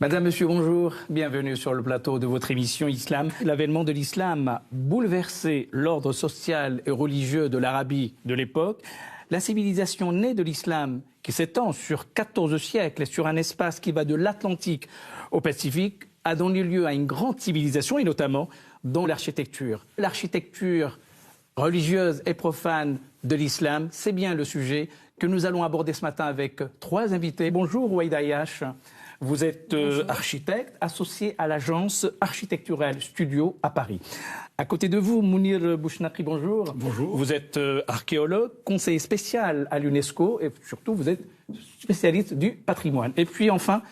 Madame, Monsieur, bonjour. Bienvenue sur le plateau de votre émission Islam. L'avènement de l'islam a bouleversé l'ordre social et religieux de l'Arabie de l'époque. La civilisation née de l'islam, qui s'étend sur 14 siècles et sur un espace qui va de l'Atlantique au Pacifique, a donné lieu à une grande civilisation, et notamment dans l'architecture. L'architecture religieuse et profane de l'islam, c'est bien le sujet que nous allons aborder ce matin avec trois invités. Bonjour Ouaïd Ayache. Vous êtes architecte associé à l'agence architecturale Studio à Paris. À côté de vous, Mounir Bouchnakri, bonjour. Bonjour. Vous êtes archéologue, conseiller spécial à l'UNESCO et surtout vous êtes spécialiste du patrimoine. Et puis enfin,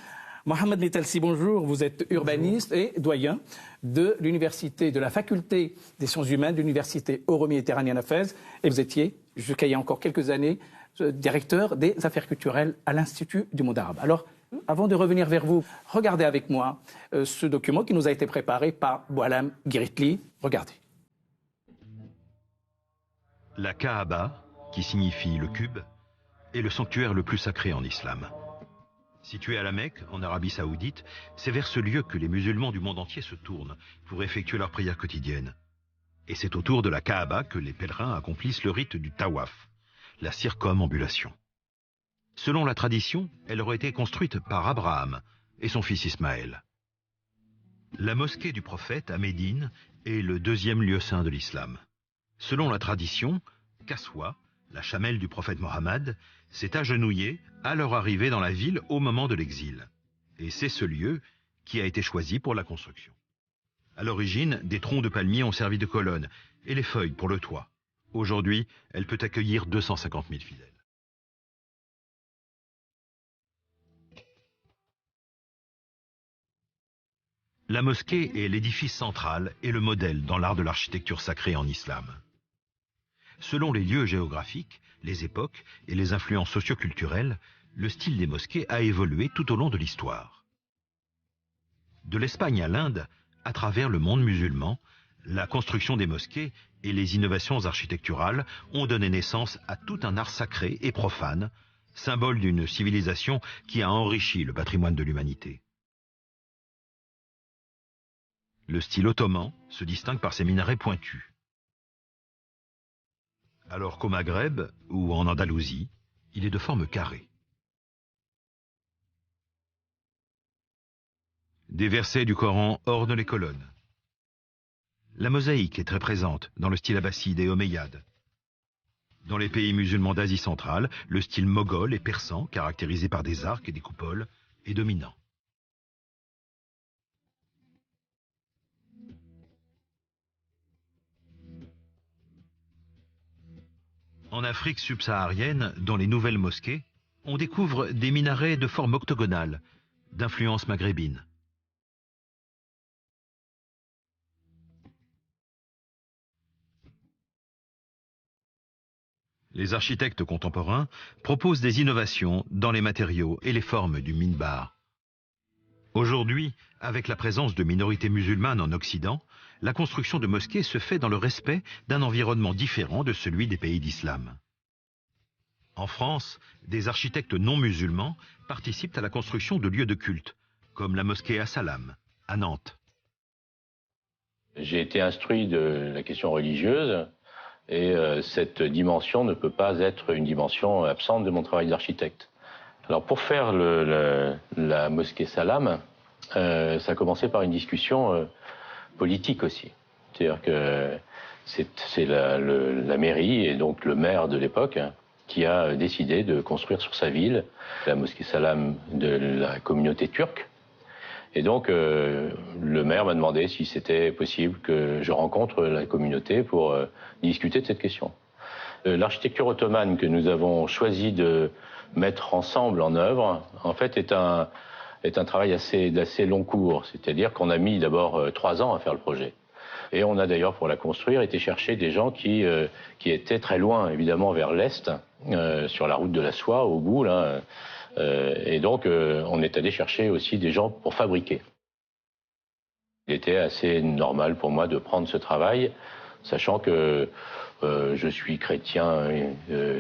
Mohamed Metalsi, bonjour. Vous êtes urbaniste et doyen de l'université, de la faculté des sciences humaines de l'université euro-méditerranéenne à Fès. Et vous étiez, jusqu'à il y a encore quelques années, directeur des affaires culturelles à l'Institut du monde arabe. Alors, avant de revenir vers vous, regardez avec moi ce document qui nous a été préparé par Boualam Giritli. Regardez. La Kaaba, qui signifie le cube, est le sanctuaire le plus sacré en islam. Situé à la Mecque, en Arabie Saoudite, c'est vers ce lieu que les musulmans du monde entier se tournent pour effectuer leurs prières quotidiennes. Et c'est autour de la Kaaba que les pèlerins accomplissent le rite du tawaf, la circumambulation. Selon la tradition, elle aurait été construite par Abraham et son fils Ismaël. La mosquée du prophète à Médine est le deuxième lieu saint de l'islam. Selon la tradition, Kaswa, la chamelle du prophète Mohammed, s'est agenouillée à leur arrivée dans la ville au moment de l'exil. Et c'est ce lieu qui a été choisi pour la construction. À l'origine, des troncs de palmiers ont servi de colonnes et les feuilles pour le toit. Aujourd'hui, elle peut accueillir 250 000 fidèles. La mosquée est l'édifice central et le modèle dans l'art de l'architecture sacrée en islam. Selon les lieux géographiques, les époques et les influences socioculturelles, le style des mosquées a évolué tout au long de l'histoire. De l'Espagne à l'Inde, à travers le monde musulman, la construction des mosquées et les innovations architecturales ont donné naissance à tout un art sacré et profane, symbole d'une civilisation qui a enrichi le patrimoine de l'humanité. Le style ottoman se distingue par ses minarets pointus. Alors qu'au Maghreb ou en Andalousie, il est de forme carrée. Des versets du Coran ornent les colonnes. La mosaïque est très présente dans le style abbasside et omeyyade. Dans les pays musulmans d'Asie centrale, le style moghol et persan, caractérisé par des arcs et des coupoles, est dominant. En Afrique subsaharienne, dans les nouvelles mosquées, on découvre des minarets de forme octogonale, d'influence maghrébine. Les architectes contemporains proposent des innovations dans les matériaux et les formes du minbar. Aujourd'hui, avec la présence de minorités musulmanes en Occident, la construction de mosquées se fait dans le respect d'un environnement différent de celui des pays d'islam. En France, des architectes non musulmans participent à la construction de lieux de culte, comme la mosquée As-Salam, à Nantes. J'ai été instruit de la question religieuse et cette dimension ne peut pas être une dimension absente de mon travail d'architecte. Alors pour faire la mosquée Salam, ça a commencé par une discussion politique aussi. C'est-à-dire que c'est la mairie et donc le maire de l'époque qui a décidé de construire sur sa ville la mosquée Salam de la communauté turque. Et donc le maire m'a demandé si c'était possible que je rencontre la communauté pour discuter de cette question. L'architecture ottomane que nous avons choisi de mettre ensemble en œuvre, en fait, est un travail d'assez long cours. C'est-à-dire qu'on a mis d'abord 3 ans à faire le projet. Et on a d'ailleurs, pour la construire, été chercher des gens qui étaient très loin, évidemment, vers l'est, sur la route de la soie, au bout, là. Et donc, on est allé chercher aussi des gens pour fabriquer. Il était assez normal pour moi de prendre ce travail, sachant que je suis chrétien,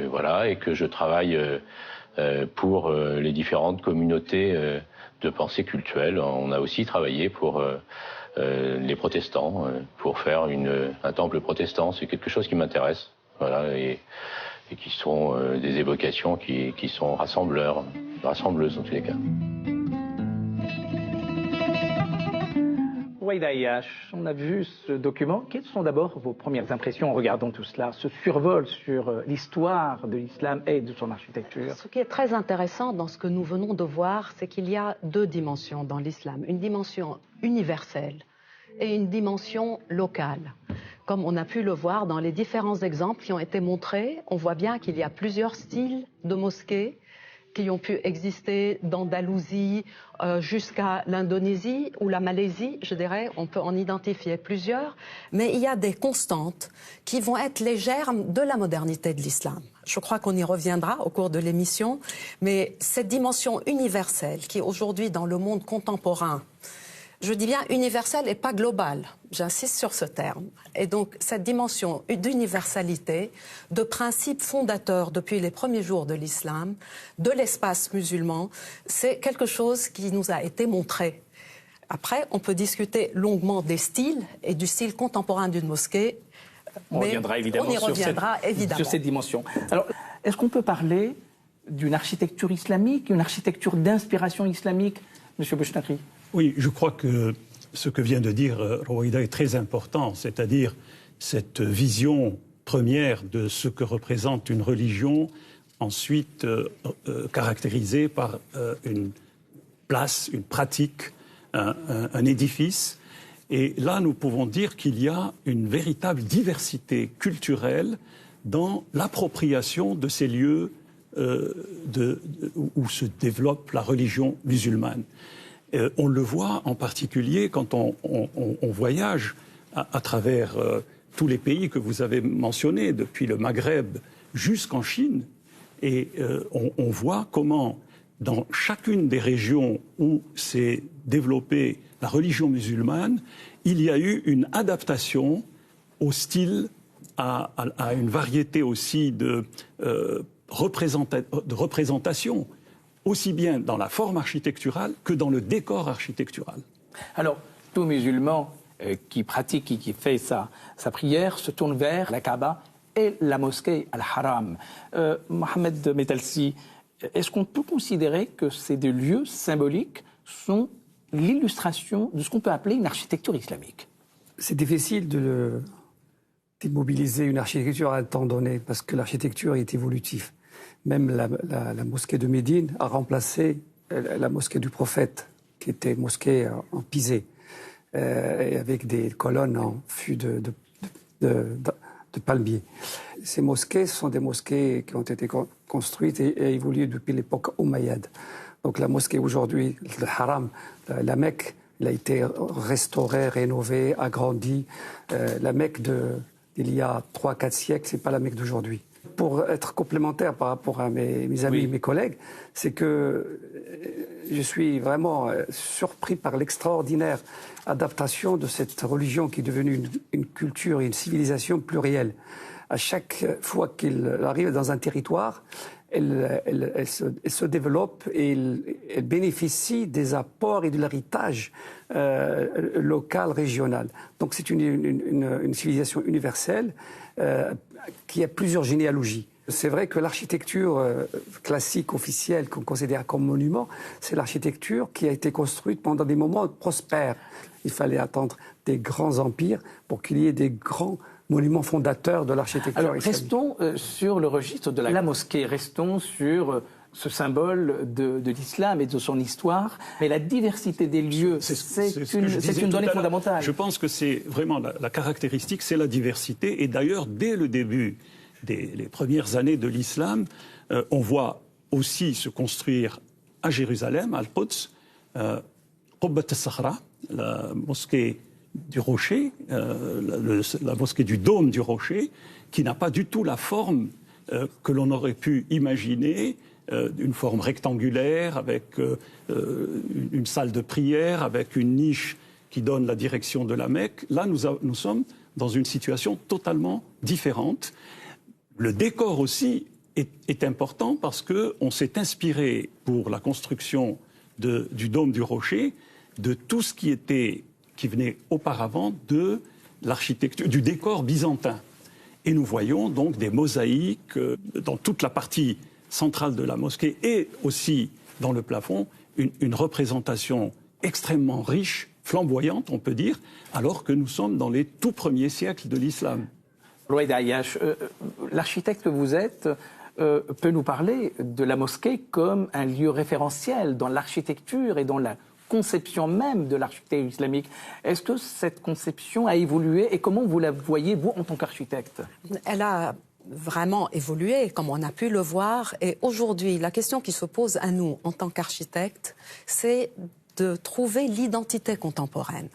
voilà, et que je travaille pour les différentes communautés de pensée cultuelle. On a aussi travaillé pour les protestants, pour faire un temple protestant. C'est quelque chose qui m'intéresse. Voilà, et qui sont des évocations qui sont rassembleuses en tous les cas. Rouaïda Ayache, on a vu ce document. Quelles sont d'abord vos premières impressions en regardant tout cela, ce survol sur l'histoire de l'islam et de son architecture? Ce qui est très intéressant dans ce que nous venons de voir, c'est qu'il y a deux dimensions dans l'islam. Une dimension universelle et une dimension locale. Comme on a pu le voir dans les différents exemples qui ont été montrés, on voit bien qu'il y a plusieurs styles de mosquées qui ont pu exister d'Andalousie jusqu'à l'Indonésie ou la Malaisie, je dirais, on peut en identifier plusieurs, mais il y a des constantes qui vont être les germes de la modernité de l'islam. Je crois qu'on y reviendra au cours de l'émission, mais cette dimension universelle qui aujourd'hui dans le monde contemporain, je dis bien universelle et pas globale, j'insiste sur ce terme. Et donc cette dimension d'universalité, de principe fondateur depuis les premiers jours de l'islam, de l'espace musulman, c'est quelque chose qui nous a été montré. Après, on peut discuter longuement des styles et du style contemporain d'une mosquée. On reviendra évidemment, sur cette dimension. Alors, est-ce qu'on peut parler d'une architecture islamique, une architecture d'inspiration islamique, M. Bouchnakri? Oui, je crois que ce que vient de dire Rouaïda est très important, c'est-à-dire cette vision première de ce que représente une religion, ensuite caractérisée par une place, une pratique, un édifice. Et là, nous pouvons dire qu'il y a une véritable diversité culturelle dans l'appropriation de ces lieux où se développe la religion musulmane. On le voit en particulier quand on voyage à travers tous les pays que vous avez mentionnés, depuis le Maghreb jusqu'en Chine, et on voit comment dans chacune des régions où s'est développée la religion musulmane, il y a eu une adaptation au style, à une variété aussi de représentation, aussi bien dans la forme architecturale que dans le décor architectural. Alors, tout musulman qui pratique et qui fait sa prière se tourne vers la Kaaba et la mosquée Al-Haram. Mohamed Metalsi, est-ce qu'on peut considérer que ces deux lieux symboliques sont l'illustration de ce qu'on peut appeler une architecture islamique? C'est difficile d'immobiliser une architecture à un temps donné parce que l'architecture est évolutive. Même la mosquée de Médine a remplacé la mosquée du prophète, qui était mosquée en pisé, avec des colonnes en fût de palmier. Ces mosquées sont des mosquées qui ont été construites et évoluées depuis l'époque omeyyade. Donc la mosquée aujourd'hui, le Haram, la Mecque, elle a été restaurée, rénovée, agrandie. La Mecque d'il y a 3-4 siècles, c'est pas la Mecque d'aujourd'hui. Pour être complémentaire par rapport à mes amis et mes collègues, c'est que je suis vraiment surpris par l'extraordinaire adaptation de cette religion qui est devenue une culture et une civilisation plurielle. À chaque fois qu'elle arrive dans un territoire, elle se développe et elle bénéficie des apports et de l'héritage local, régional. Donc c'est une civilisation universelle qui a plusieurs généalogies. C'est vrai que l'architecture classique, officielle, qu'on considère comme monument, c'est l'architecture qui a été construite pendant des moments prospères. Il fallait attendre des grands empires pour qu'il y ait des grands monuments fondateurs de l'architecture islamique. Restons sur le registre de la mosquée, restons sur ce symbole de l'islam et de son histoire. Mais la diversité des lieux, c'est une donnée fondamentale. Je pense que c'est vraiment la caractéristique, c'est la diversité. Et d'ailleurs, dès le début les premières années de l'islam, on voit aussi se construire à Jérusalem, à Al-Quds, Qubbat al-Sakhra, la mosquée du rocher, la mosquée du dôme du rocher, qui n'a pas du tout la forme que l'on aurait pu imaginer, une forme rectangulaire, avec une salle de prière, avec une niche qui donne la direction de la Mecque. Là, nous sommes dans une situation totalement différente. Le décor aussi est important parce qu'on s'est inspiré pour la construction du dôme du rocher, de tout ce qui venait auparavant de l'architecture, du décor byzantin. Et nous voyons donc des mosaïques dans toute la partie centrale de la mosquée et aussi dans le plafond, une représentation extrêmement riche, flamboyante, on peut dire, alors que nous sommes dans les tout premiers siècles de l'islam. Louaïd Ayash, l'architecte que vous êtes peut nous parler de la mosquée comme un lieu référentiel dans l'architecture et dans la conception même de l'architecture islamique. Est-ce que cette conception a évolué et comment vous la voyez, vous, en tant qu'architecte? Elle a vraiment évolué, comme on a pu le voir. Et aujourd'hui, la question qui se pose à nous, en tant qu'architectes, c'est de trouver l'identité contemporaine.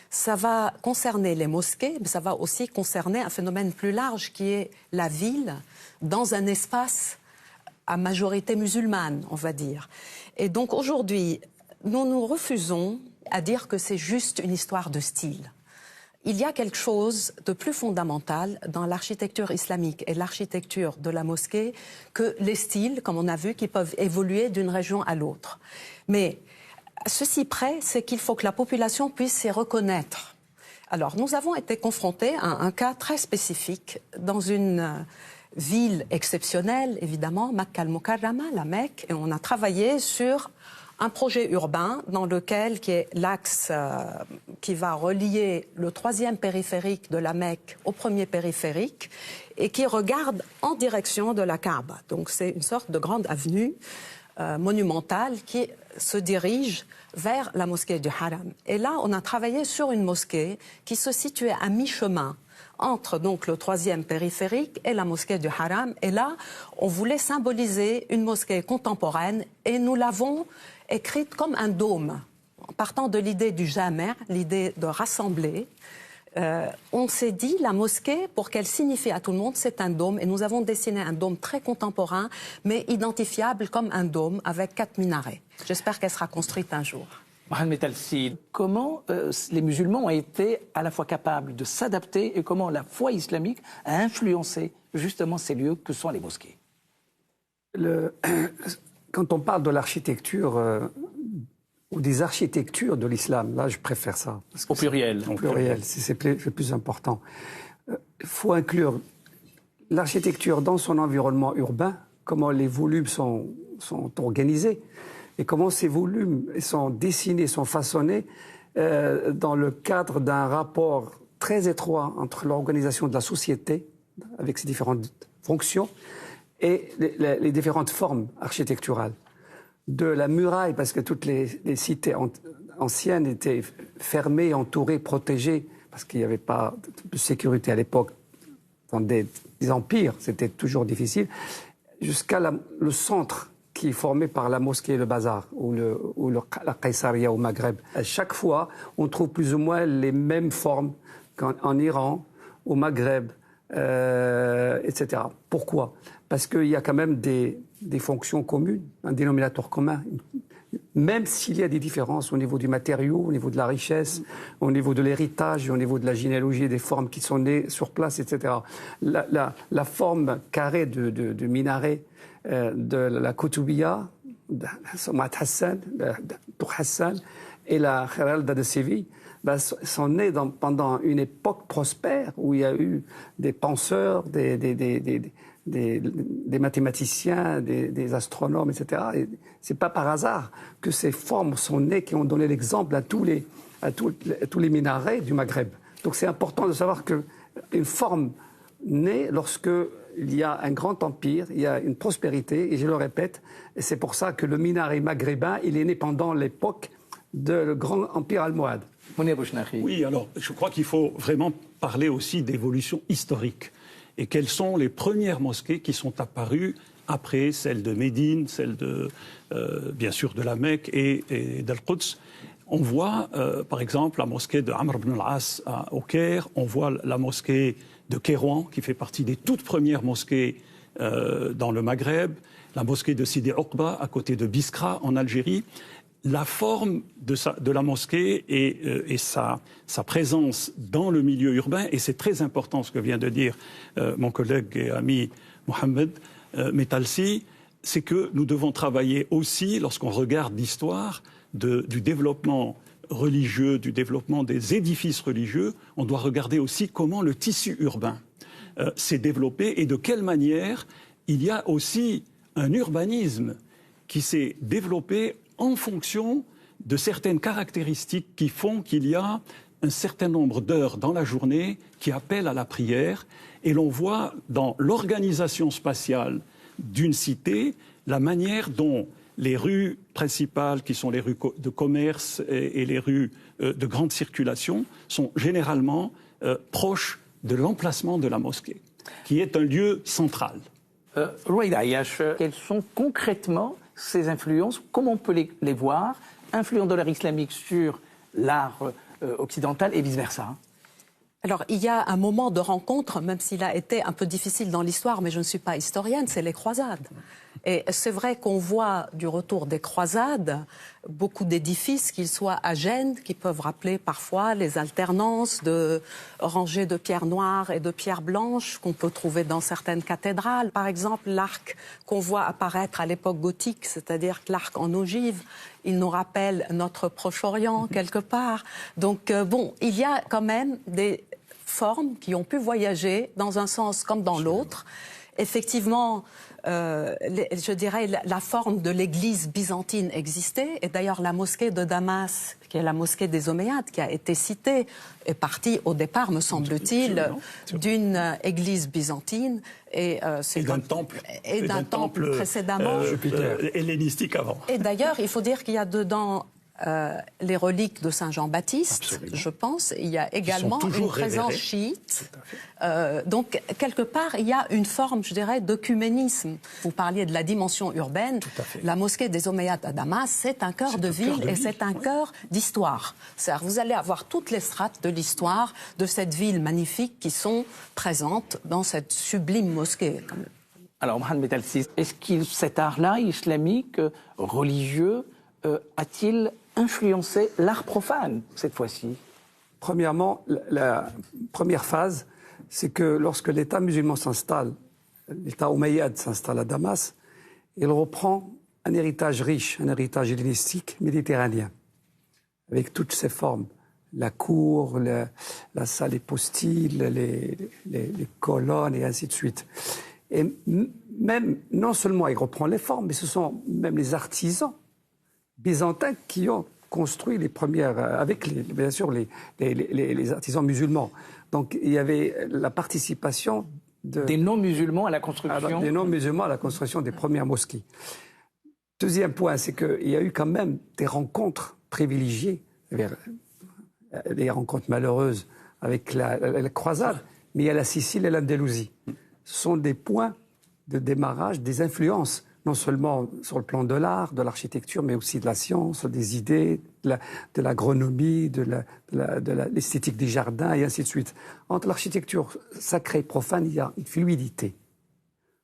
Ça va concerner les mosquées, mais ça va aussi concerner un phénomène plus large qui est la ville dans un espace à majorité musulmane, on va dire. Et donc aujourd'hui, nous nous refusons à dire que c'est juste une histoire de style. Il y a quelque chose de plus fondamental dans l'architecture islamique et l'architecture de la mosquée que les styles, comme on a vu, qui peuvent évoluer d'une région à l'autre. Mais ceci près, c'est qu'il faut que la population puisse s'y reconnaître. Alors, nous avons été confrontés à un cas très spécifique dans une ville exceptionnelle, évidemment, Makka al-Mukarrama, la Mecque, et on a travaillé sur un projet urbain dans lequel, qui est l'axe qui va relier le 3e périphérique de la Mecque au 1er périphérique et qui regarde en direction de la Kaaba. Donc c'est une sorte de grande avenue monumentale qui se dirige vers la mosquée du Haram. Et là, on a travaillé sur une mosquée qui se situait à mi-chemin entre donc le 3e périphérique et la mosquée du Haram. Et là, on voulait symboliser une mosquée contemporaine et nous l'avons écrite comme un dôme. En partant de l'idée du Jama', l'idée de rassembler, on s'est dit, la mosquée, pour qu'elle signifie à tout le monde, c'est un dôme. Et nous avons dessiné un dôme très contemporain, mais identifiable comme un dôme avec 4 minarets. J'espère qu'elle sera construite un jour. Mohamed Talsi, comment les musulmans ont été à la fois capables de s'adapter et comment la foi islamique a influencé justement ces lieux que sont les mosquées? Quand on parle de l'architecture ou des architectures de l'islam, là je préfère ça. Au pluriel. Au pluriel, c'est le plus important. Il faut inclure l'architecture dans son environnement urbain, comment les volumes sont organisés et comment ces volumes sont dessinés, sont façonnés dans le cadre d'un rapport très étroit entre l'organisation de la société, avec ses différentes fonctions, et les différentes formes architecturales. De la muraille, parce que toutes les cités anciennes étaient fermées, entourées, protégées, parce qu'il n'y avait pas de sécurité à l'époque. Dans des empires, c'était toujours difficile, jusqu'à le centre qui est formé par la mosquée et le bazar, ou la Qaïsaria au Maghreb. À chaque fois, on trouve plus ou moins les mêmes formes qu'en Iran, au Maghreb, etc. Pourquoi? Parce qu'il y a quand même des fonctions communes, un dénominateur commun, même s'il y a des différences au niveau du matériau, au niveau de la richesse, au niveau de l'héritage, au niveau de la généalogie des formes qui sont nées sur place, etc. La forme carrée de minaret de la Koutoubia, de Hassan, Tour Hassan, et la Kheralda de Séville, sont nés pendant une époque prospère où il y a eu des penseurs, des mathématiciens, des astronomes, etc. Et c'est pas par hasard que ces formes sont nées, qui ont donné l'exemple à tous les minarets du Maghreb. Donc c'est important de savoir qu'une forme naît lorsque il y a un grand empire, il y a une prospérité, et je le répète, et c'est pour ça que le minaret maghrébin, il est né pendant l'époque du grand empire almohade. Oui, alors je crois qu'il faut vraiment parler aussi d'évolution historique. Et quelles sont les premières mosquées qui sont apparues après celles de Médine, celles bien sûr de la Mecque et d'Al-Quds. On voit par exemple la mosquée de Amr ibn al-As au Caire, on voit la mosquée de Kérouan qui fait partie des toutes premières mosquées dans le Maghreb, la mosquée de Sidi Oqba à côté de Biskra en Algérie. La forme de la mosquée et sa présence dans le milieu urbain, et c'est très important ce que vient de dire mon collègue et ami Mohamed Metalsi, c'est que nous devons travailler aussi, lorsqu'on regarde l'histoire du développement religieux, du développement des édifices religieux, on doit regarder aussi comment le tissu urbain s'est développé et de quelle manière il y a aussi un urbanisme qui s'est développé en fonction de certaines caractéristiques qui font qu'il y a un certain nombre d'heures dans la journée qui appellent à la prière. Et l'on voit dans l'organisation spatiale d'une cité la manière dont les rues principales, qui sont les rues de commerce et les rues de grande circulation, sont généralement proches de l'emplacement de la mosquée, qui est un lieu central. Rouaïda Ayache, quelles sont concrètement ces influences? Comment on peut les voir? Influence de l'art islamique sur l'art occidental et vice-versa. Alors, il y a un moment de rencontre, même s'il a été un peu difficile dans l'histoire, mais je ne suis pas historienne, c'est les croisades. Et c'est vrai qu'on voit du retour des croisades beaucoup d'édifices, qu'ils soient à Gênes, qui peuvent rappeler parfois les alternances de rangées de pierres noires et de pierres blanches qu'on peut trouver dans certaines cathédrales. Par exemple, l'arc qu'on voit apparaître à l'époque gothique, c'est-à-dire l'arc en ogive, il nous rappelle notre Proche-Orient quelque part. Donc bon, il y a quand même des formes qui ont pu voyager dans un sens comme dans l'autre. Effectivement, je dirais la forme de l'église byzantine existait. Et d'ailleurs, la mosquée de Damas, qui est la mosquée des Omeyyades, qui a été citée, est partie au départ, me semble-t-il, d'une église byzantine. Et d'un temple. Et d'un temple précédemment. Hellénistique avant. Et d'ailleurs, il faut dire qu'il y a dedans les reliques de Saint Jean-Baptiste, je pense. Il y a également une présence chiite. Donc, quelque part, il y a une forme, je dirais, d'œcuménisme. Vous parliez de la dimension urbaine. La mosquée des Omeyyades à Damas, c'est un cœur de ville et c'est un cœur d'histoire. C'est-à-dire, vous allez avoir toutes les strates de l'histoire de cette ville magnifique qui sont présentes dans cette sublime mosquée. Alors, Mohamed El-Sis, est-ce que cet art-là, islamique, religieux, a-t-il influencé l'art profane, cette fois-ci? Premièrement, la première phase, c'est que lorsque l'État musulman s'installe, l'État omeyyade s'installe à Damas, il reprend un héritage riche, un héritage hellénistique méditerranéen, avec toutes ses formes. La cour, la salle épostyle, les colonnes et ainsi de suite. Et même, non seulement il reprend les formes, mais ce sont même les artisans byzantins qui ont construit les premières, avec bien sûr les artisans musulmans. Donc il y avait la participation des non-musulmans à la construction. Des non-musulmans à la construction des premières mosquées. Deuxième point, c'est qu'il y a eu quand même des rencontres privilégiées, des rencontres malheureuses avec la croisade, mais il y a la Sicile et l'Andalousie. Ce sont des points de démarrage, des influences, non seulement sur le plan de l'art, de l'architecture, mais aussi de la science, des idées, de l'agronomie, de l'esthétique des jardins, et ainsi de suite. Entre l'architecture sacrée et profane, il y a une fluidité.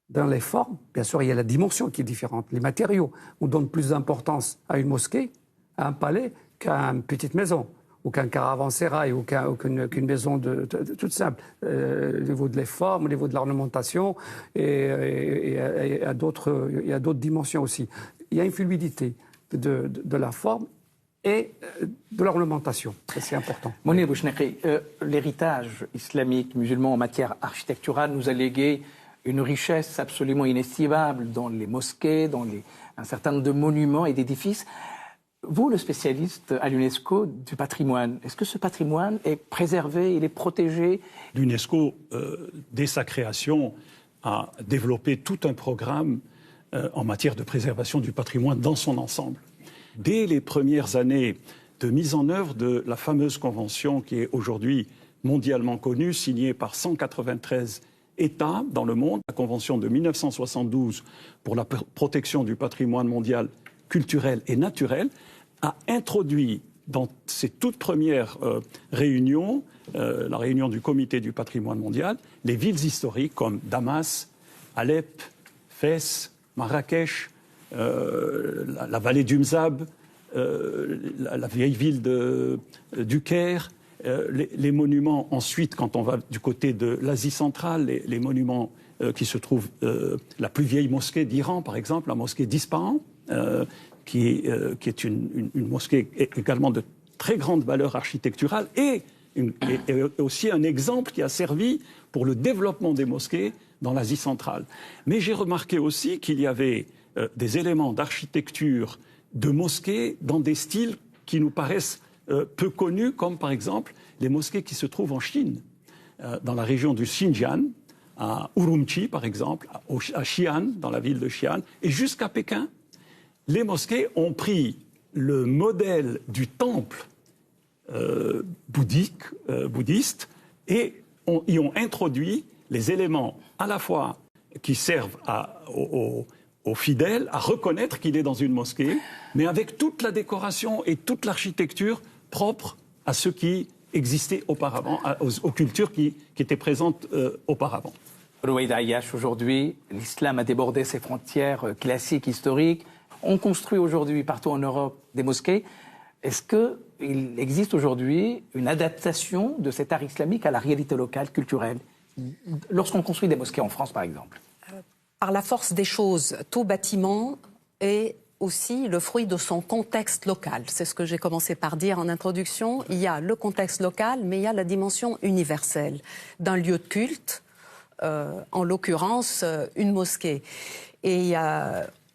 Dans les formes, bien sûr, il y a la dimension qui est différente. Les matériaux, on donne plus d'importance à une mosquée, à un palais, qu'à une petite maison, ou qu'un caravansérail, ou qu'une maison toute simple. Au niveau de les formes, au niveau de l'ornementation, et il y a d'autres dimensions aussi. Il y a une fluidité de la forme et de l'ornementation. C'est important. Mounir Bouchnekhi, l'héritage islamique musulman en matière architecturale nous a légué une richesse absolument inestimable dans les mosquées, dans un certain nombre de monuments et d'édifices. Vous, le spécialiste à l'UNESCO du patrimoine, est-ce que ce patrimoine est préservé, il est protégé? L'UNESCO, dès sa création, a développé tout un programme en matière de préservation du patrimoine dans son ensemble. Dès les premières années de mise en œuvre de la fameuse convention qui est aujourd'hui mondialement connue, signée par 193 États dans le monde, la convention de 1972 pour la protection du patrimoine mondial culturel et naturel, a introduit dans ses toutes premières réunions, la réunion du comité du patrimoine mondial, les villes historiques comme Damas, Alep, Fès, Marrakech, la vallée du Mzab, la vieille ville du Caire, les monuments ensuite, quand on va du côté de l'Asie centrale, les monuments qui se trouve la plus vieille mosquée d'Iran, par exemple, la mosquée d'Ispahan, qui est une mosquée également de très grande valeur architecturale et aussi un exemple qui a servi pour le développement des mosquées dans l'Asie centrale. Mais j'ai remarqué aussi qu'il y avait des éléments d'architecture de mosquées dans des styles qui nous paraissent peu connus, comme par exemple les mosquées qui se trouvent en Chine, dans la région du Xinjiang, à Urumqi par exemple, à Xi'an, dans la ville de Xi'an, et jusqu'à Pékin. Les mosquées ont pris le modèle du temple bouddhiste et y ont introduit les éléments à la fois qui servent aux fidèles à reconnaître qu'il est dans une mosquée, mais avec toute la décoration et toute l'architecture propre à ce qui existait auparavant, aux cultures qui étaient présentes auparavant. Rouaïda Ayash, aujourd'hui, l'islam a débordé ses frontières classiques, historiques. On construit aujourd'hui partout en Europe des mosquées. Est-ce qu'il existe aujourd'hui une adaptation de cet art islamique à la réalité locale, culturelle, lorsqu'on construit des mosquées en France, par exemple? Par la force des choses, tout bâtiment est aussi le fruit de son contexte local. C'est ce que j'ai commencé par dire en introduction. Il y a le contexte local, mais il y a la dimension universelle d'un lieu de culte, en l'occurrence une mosquée. Et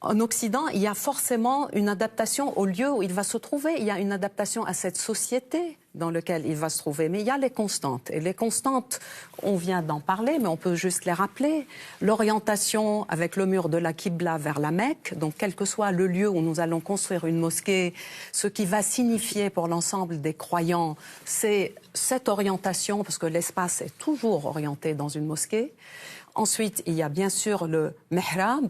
en Occident, il y a forcément une adaptation au lieu où il va se trouver. Il y a une adaptation à cette société dans laquelle il va se trouver. Mais il y a les constantes. Et les constantes, on vient d'en parler, mais on peut juste les rappeler. L'orientation avec le mur de la Qibla vers la Mecque. Donc, quel que soit le lieu où nous allons construire une mosquée, ce qui va signifier pour l'ensemble des croyants, c'est cette orientation, parce que l'espace est toujours orienté dans une mosquée. Ensuite, il y a bien sûr le mihrab,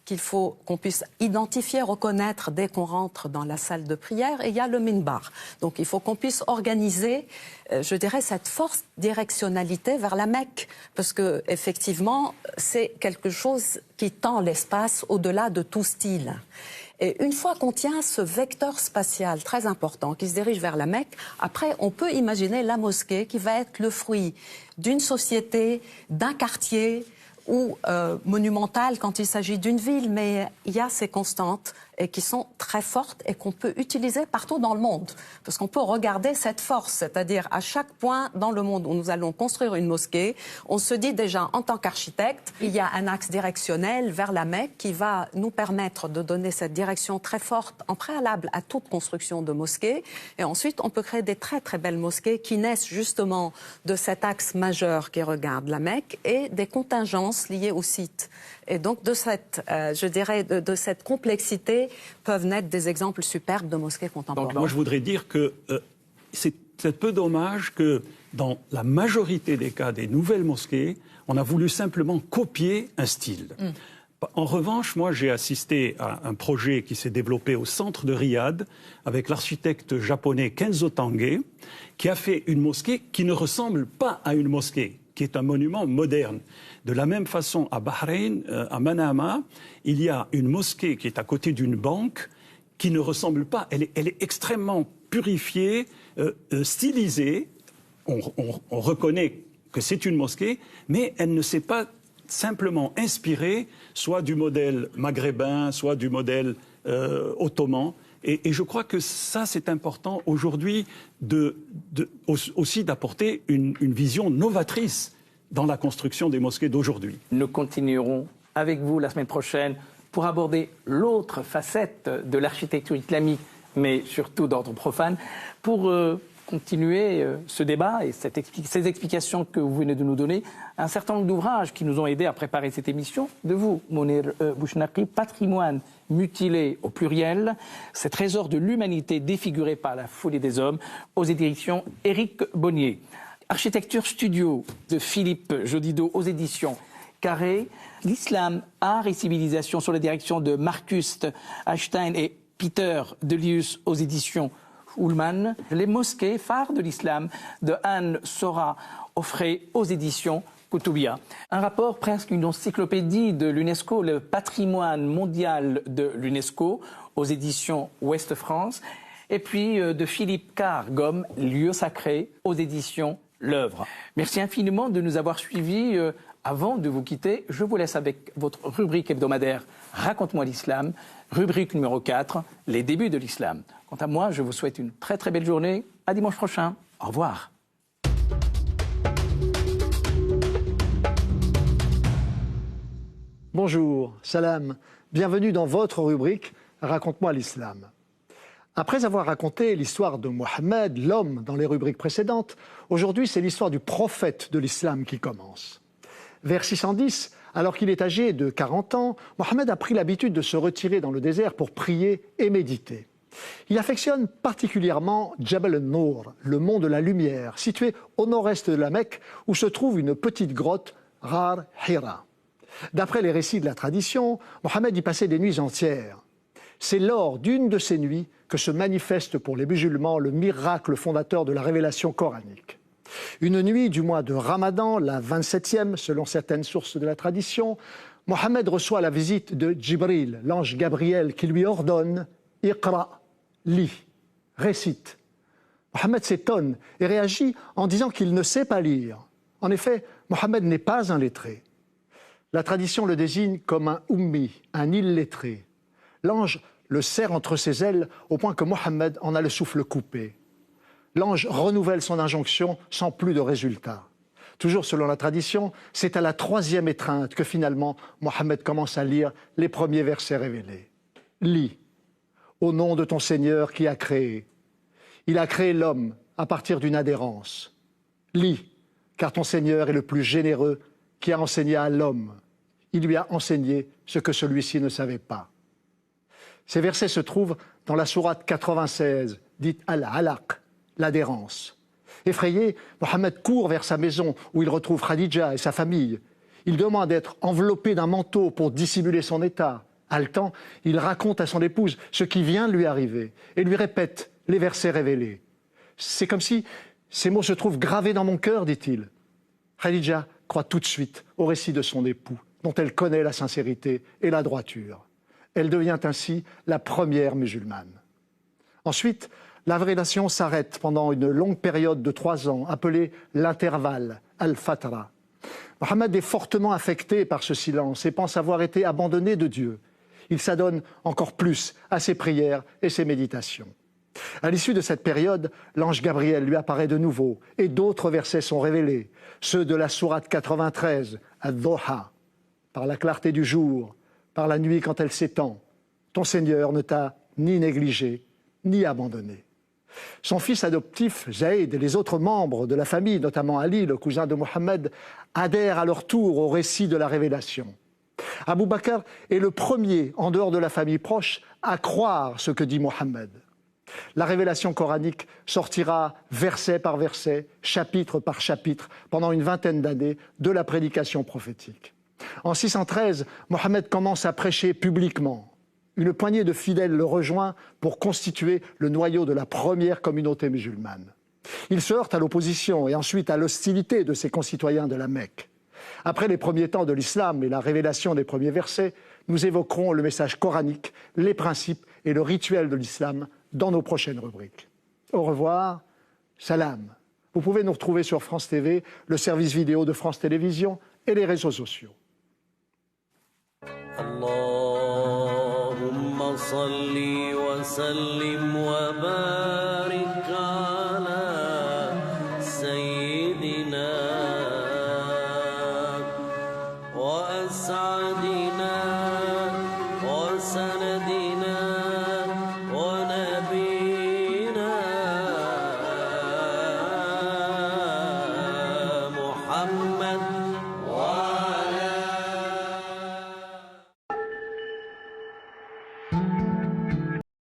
qu'il faut qu'on puisse identifier, reconnaître dès qu'on rentre dans la salle de prière. Et il y a le minbar. Donc il faut qu'on puisse organiser, je dirais, cette forte directionnalité vers la Mecque. Parce que effectivement, c'est quelque chose qui tend l'espace au-delà de tout style. Et une fois qu'on tient ce vecteur spatial très important qui se dirige vers la Mecque, après on peut imaginer la mosquée qui va être le fruit d'une société, d'un quartier ou monumentale quand il s'agit d'une ville, mais il y a ces constantes et qui sont très fortes et qu'on peut utiliser partout dans le monde. Parce qu'on peut regarder cette force, c'est-à-dire à chaque point dans le monde où nous allons construire une mosquée, on se dit déjà en tant qu'architecte, il y a un axe directionnel vers la Mecque qui va nous permettre de donner cette direction très forte en préalable à toute construction de mosquée. Et ensuite, on peut créer des très très belles mosquées qui naissent justement de cet axe majeur qui regarde la Mecque et des contingences liées au site. Et donc de cette, je dirais, de cette complexité peuvent naître des exemples superbes de mosquées contemporaines. Donc moi je voudrais dire que c'est peu dommage que dans la majorité des cas des nouvelles mosquées, on a voulu simplement copier un style. En revanche, moi j'ai assisté à un projet qui s'est développé au centre de Riyad avec l'architecte japonais Kenzo Tange, qui a fait une mosquée qui ne ressemble pas à une mosquée, qui est un monument moderne. De la même façon, à Bahreïn, à Manama, il y a une mosquée qui est à côté d'une banque qui ne ressemble pas. Elle est extrêmement purifiée, stylisée. On reconnaît que c'est une mosquée, mais elle ne s'est pas simplement inspirée soit du modèle maghrébin, soit du modèle ottoman. Et je crois que ça, c'est important aujourd'hui aussi d'apporter une vision novatrice dans la construction des mosquées d'aujourd'hui. Nous continuerons avec vous la semaine prochaine pour aborder l'autre facette de l'architecture islamique, mais surtout d'ordre profane, pour continuer ce débat et ces explications que vous venez de nous donner. Un certain nombre d'ouvrages qui nous ont aidés à préparer cette émission, de vous, Mounir Bouchnaki, Patrimoine mutilé au pluriel, ces trésors de l'humanité défigurés par la folie des hommes, aux éditions Éric Bonnier. Architecture studio de Philippe Jodideau aux éditions Carré. L'islam, art et civilisation sous la direction de Marcus Ashstein et Peter Delius aux éditions Ullmann. Les mosquées phares de l'islam de Anne Sora Offray aux éditions Koutoubia. Un rapport, presque une encyclopédie de l'UNESCO, le patrimoine mondial de l'UNESCO aux éditions Ouest France. Et puis de Philippe Carr-Gomme, Lieu sacré aux éditions L'Œuvre. Merci infiniment de nous avoir suivis Avant de vous quitter, je vous laisse avec votre rubrique hebdomadaire « Raconte-moi l'islam », rubrique numéro 4, « Les débuts de l'islam ». Quant à moi, je vous souhaite une très très belle journée. À dimanche prochain. Au revoir. Bonjour, salam, bienvenue dans votre rubrique « Raconte-moi l'islam ». Après avoir raconté l'histoire de Mohammed, l'homme, dans les rubriques précédentes, aujourd'hui c'est l'histoire du prophète de l'islam qui commence. Vers 610, alors qu'il est âgé de 40 ans, Mohammed a pris l'habitude de se retirer dans le désert pour prier et méditer. Il affectionne particulièrement Jabal al-Nour, le mont de la lumière, situé au nord-est de la Mecque, où se trouve une petite grotte, Ghar Hira. D'après les récits de la tradition, Mohammed y passait des nuits entières. C'est lors d'une de ces nuits que se manifeste pour les musulmans le miracle fondateur de la révélation coranique. Une nuit du mois de Ramadan, la 27e selon certaines sources de la tradition, Mohammed reçoit la visite de Jibril, l'ange Gabriel, qui lui ordonne « Iqra », lis, récite. Mohammed s'étonne et réagit en disant qu'il ne sait pas lire. En effet, Mohammed n'est pas un lettré. La tradition le désigne comme un ummi, un illettré. L'ange le serre entre ses ailes au point que Mohammed en a le souffle coupé. L'ange renouvelle son injonction sans plus de résultat. Toujours selon la tradition, c'est à la 3e étreinte que finalement Mohammed commence à lire les premiers versets révélés. Lis, au nom de ton Seigneur qui a créé. Il a créé l'homme à partir d'une adhérence. Lis, car ton Seigneur est le plus généreux qui a enseigné à l'homme. Il lui a enseigné ce que celui-ci ne savait pas. Ces versets se trouvent dans la sourate 96, dite Al-Alaq, l'adhérence. Effrayé, Mohammed court vers sa maison où il retrouve Khadija et sa famille. Il demande d'être enveloppé d'un manteau pour dissimuler son état. Haletant, il raconte à son épouse ce qui vient de lui arriver et lui répète les versets révélés. C'est comme si ces mots se trouvent gravés dans mon cœur, dit-il. Khadija croit tout de suite au récit de son époux, dont elle connaît la sincérité et la droiture. Elle devient ainsi la première musulmane. Ensuite, la révélation s'arrête pendant une longue période de 3 ans, appelée l'intervalle, al-Fatra. Mohammed est fortement affecté par ce silence et pense avoir été abandonné de Dieu. Il s'adonne encore plus à ses prières et ses méditations. À l'issue de cette période, l'ange Gabriel lui apparaît de nouveau et d'autres versets sont révélés, ceux de la sourate 93, Ad-Doha, par la clarté du jour, par la nuit quand elle s'étend. Ton Seigneur ne t'a ni négligé, ni abandonné. Son fils adoptif, Zaïd, et les autres membres de la famille, notamment Ali, le cousin de Mohammed, adhèrent à leur tour au récit de la révélation. Abu Bakr est le premier, en dehors de la famille proche, à croire ce que dit Mohammed. La révélation coranique sortira verset par verset, chapitre par chapitre, pendant une 20aine d'années de la prédication prophétique. En 613, Mohammed commence à prêcher publiquement. Une poignée de fidèles le rejoint pour constituer le noyau de la première communauté musulmane. Il se heurte à l'opposition et ensuite à l'hostilité de ses concitoyens de la Mecque. Après les premiers temps de l'islam et la révélation des premiers versets, nous évoquerons le message coranique, les principes et le rituel de l'islam dans nos prochaines rubriques. Au revoir, salam. Vous pouvez nous retrouver sur France TV, le service vidéo de France Télévisions et les réseaux sociaux. Allahumma salli wa sallim wa barik ala sayyidina wa as'adina